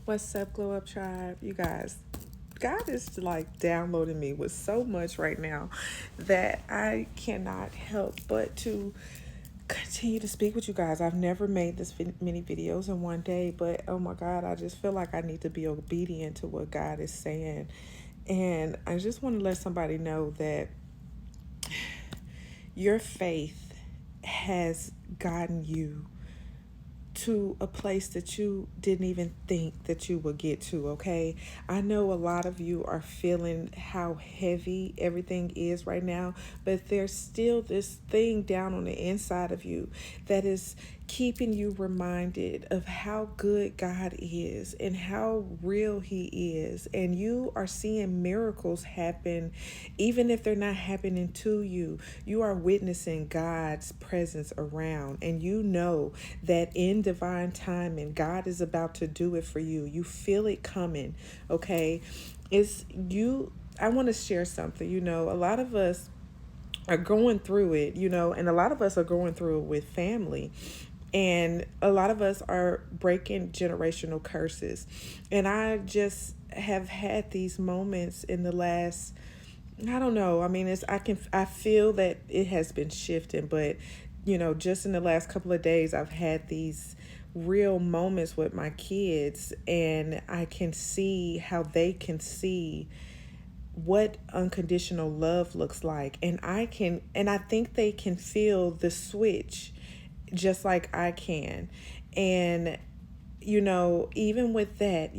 What's up, Glow Up Tribe? You guys, God is like downloading me with so much right now that I cannot help but to continue to speak with you guys. I've never made this many videos in one day, but oh my God, I just feel like I need to be obedient to what God is saying. And I just want to let somebody know that your faith has gotten you to a place that you didn't even think that you would get to, okay? I know a lot of you are feeling how heavy everything is right now, but there's still this thing down on the inside of you that is keeping you reminded of how good God is and how real He is. And you are seeing miracles happen, even if they're not happening to you. You are witnessing God's presence around, and you know that in divine timing, God is about to do it for you. You feel it coming, okay? I want to share something. A lot of us are going through it, and a lot of us are going through it with family. And a lot of us are breaking generational curses. And I just have had these moments in the last, I don't know. I mean, I feel that it has been shifting, but just in the last couple of days, I've had these real moments with my kids, and I can see how they can see what unconditional love looks like. And I think they can feel the switch just like I can. And even with that,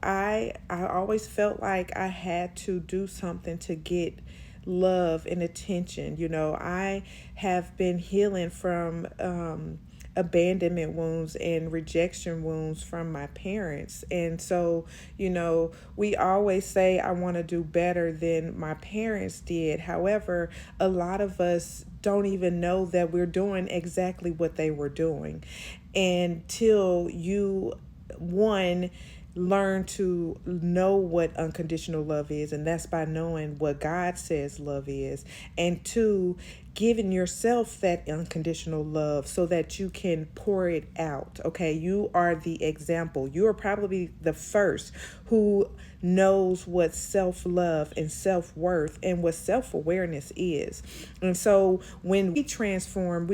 I always felt like I had to do something to get love and attention. I have been healing from abandonment wounds and rejection wounds from my parents. And so, we always say, I want to do better than my parents did. However, a lot of us don't even know that we're doing exactly what they were doing until you, one, learn to know what unconditional love is, and that's by knowing what God says love is, and two, giving yourself that unconditional love so that you can pour it out. Okay, you are the example. You are probably the first who knows what self-love and self-worth and what self-awareness is. And so when we transform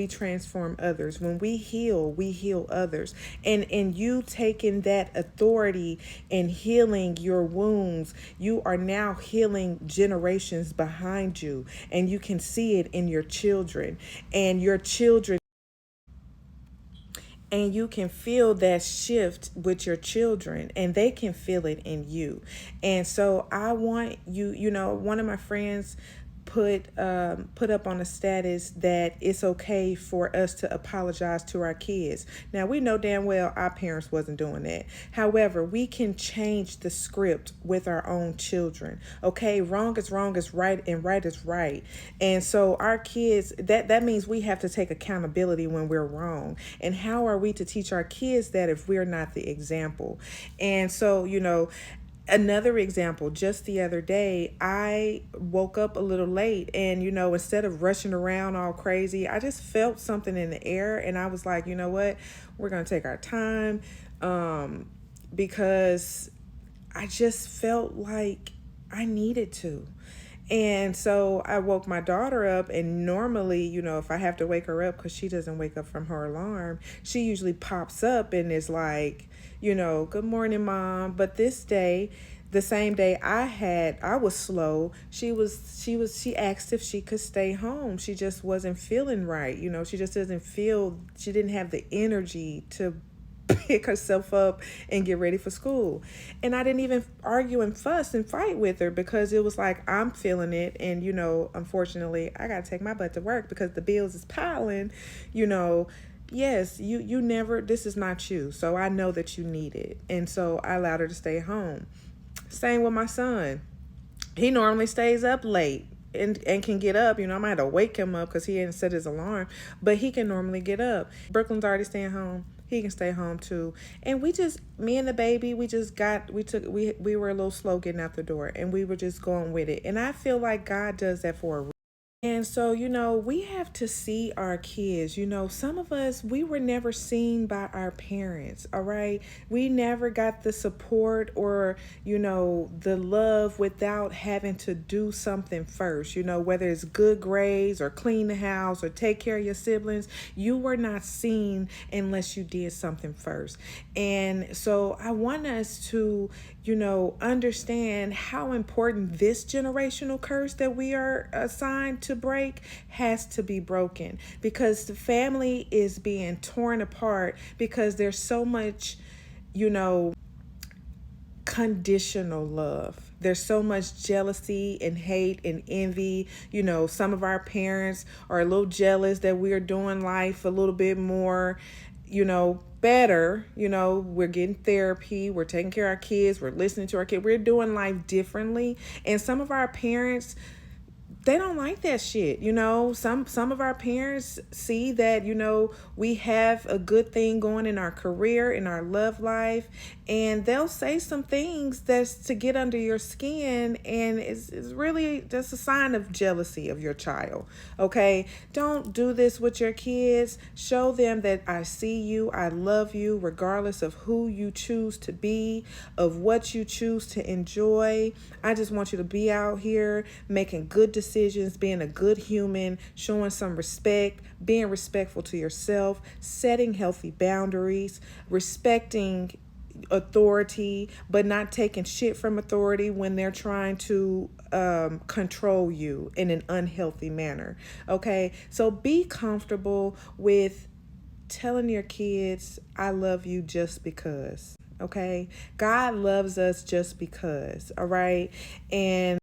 others. When we heal others. And you taking that authority and healing your wounds, you are now healing generations behind you. And you can see it in your children, and your children, and you can feel that shift with your children, and they can feel it in you. And so I want you, one of my friends put up on a status that it's okay for us to apologize to our kids. Now, we know damn well our parents wasn't doing that. However, we can change the script with our own children. Okay, wrong is right, and right is right. And so our kids, that means we have to take accountability when we're wrong. And how are we to teach our kids that if we're not the example? And so, another example, just the other day, I woke up a little late, and, instead of rushing around all crazy, I just felt something in the air, and I was like, you know what, we're going to take our time, because I just felt like I needed to. And so I woke my daughter up, and normally, if I have to wake her up, because she doesn't wake up from her alarm, she usually pops up and is like, good morning, Mom. But this day, the same day I was slow. She asked if she could stay home. She just wasn't feeling right. She just she didn't have the energy to pick herself up and get ready for school. And I didn't even argue and fuss and fight with her, because it was like, I'm feeling it. And, unfortunately, I got to take my butt to work because the bills is piling. Yes, you never, this is not you. So I know that you need it. And so I allowed her to stay home. Same with my son. He normally stays up late and can get up. I might have to wake him up because he hadn't set his alarm, but he can normally get up. Brooklyn's already staying home. He can stay home too. And me and the baby, we were a little slow getting out the door, and we were just going with it. And I feel like God does that for a reason. And so, we have to see our kids. Some of us, we were never seen by our parents, all right? We never got the support or, the love without having to do something first, whether it's good grades or clean the house or take care of your siblings. You were not seen unless you did something first. And so I want us to, understand how important this generational curse that we are assigned to break has to be broken, because the family is being torn apart because there's so much, you know, conditional love. There's so much jealousy and hate and envy. Some of our parents are a little jealous that we're doing life a little bit more, better. We're getting therapy, we're taking care of our kids, we're listening to our kids, we're doing life differently. And some of our parents, they don't like that shit. Some of our parents see that, we have a good thing going in our career, in our love life, and they'll say some things that's to get under your skin, and it's really just a sign of jealousy of your child. Okay, don't do this with your kids. Show them that I see you, I love you, regardless of who you choose to be, of what you choose to enjoy. I just want you to be out here making good decisions, being a good human, showing some respect, being respectful to yourself, setting healthy boundaries, respecting authority, but not taking shit from authority when they're trying to control you in an unhealthy manner. Okay, so be comfortable with telling your kids, I love you just because. Okay, God loves us just because. All right, and